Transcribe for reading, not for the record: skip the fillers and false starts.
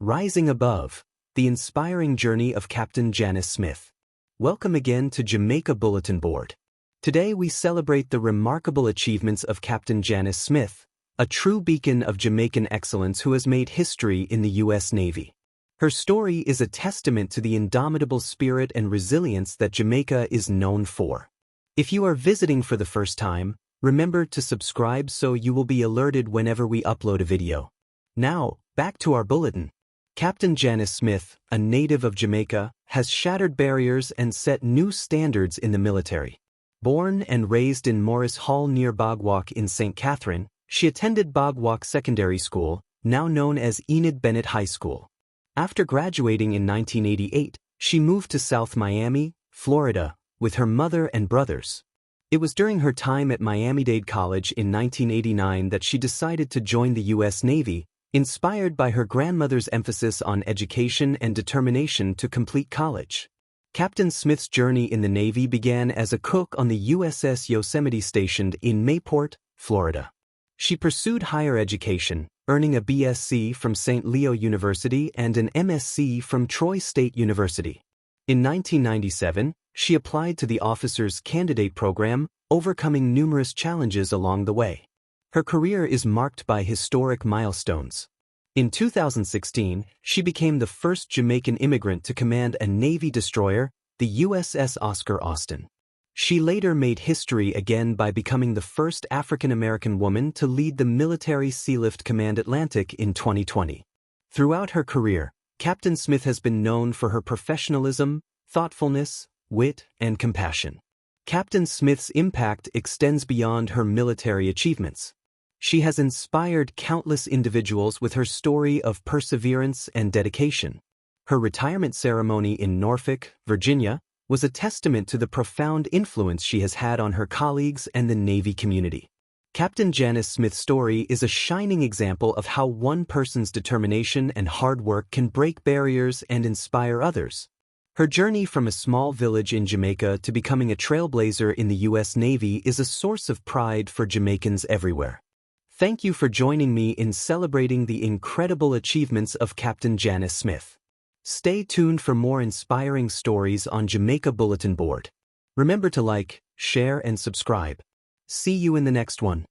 Rising Above, the inspiring journey of Captain Janice Smith. Welcome again to Jamaica Bulletin Board. Today we celebrate the remarkable achievements of Captain Janice Smith, a true beacon of Jamaican excellence who has made history in the U.S. Navy. Her story is a testament to the indomitable spirit and resilience that Jamaica is known for. If you are visiting for the first time, remember to subscribe so you will be alerted whenever we upload a video. Now, back to our bulletin. Captain Janice Smith, a native of Jamaica, has shattered barriers and set new standards in the military. Born and raised in Morris Hall near Bog Walk in St. Catherine, she attended Bog Walk Secondary School, now known as Enid Bennett High School. After graduating in 1988, she moved to South Miami, Florida, with her mother and brothers. It was during her time at Miami-Dade College in 1989 that she decided to join the U.S. Navy, inspired by her grandmother's emphasis on education and determination to complete college. Captain Smith's journey in the Navy began as a cook on the USS Yosemite stationed in Mayport, Florida. She pursued higher education, earning a BSc from St. Leo University and an MSc from Troy State University. In 1997, she applied to the Officers Candidate Program, overcoming numerous challenges along the way. Her career is marked by historic milestones. In 2016, she became the first Jamaican immigrant to command a Navy destroyer, the USS Oscar Austin. She later made history again by becoming the first African-American woman to lead the Military Sealift Command Atlantic in 2020. Throughout her career, Captain Smith has been known for her professionalism, thoughtfulness, wit, and compassion. Captain Smith's impact extends beyond her military achievements. She has inspired countless individuals with her story of perseverance and dedication. Her retirement ceremony in Norfolk, Virginia, was a testament to the profound influence she has had on her colleagues and the Navy community. Captain Janice Smith's story is a shining example of how one person's determination and hard work can break barriers and inspire others. Her journey from a small village in Jamaica to becoming a trailblazer in the U.S. Navy is a source of pride for Jamaicans everywhere. Thank you for joining me in celebrating the incredible achievements of Captain Janice Smith. Stay tuned for more inspiring stories on Jamaica Bulletin Board. Remember to like, share, and subscribe. See you in the next one.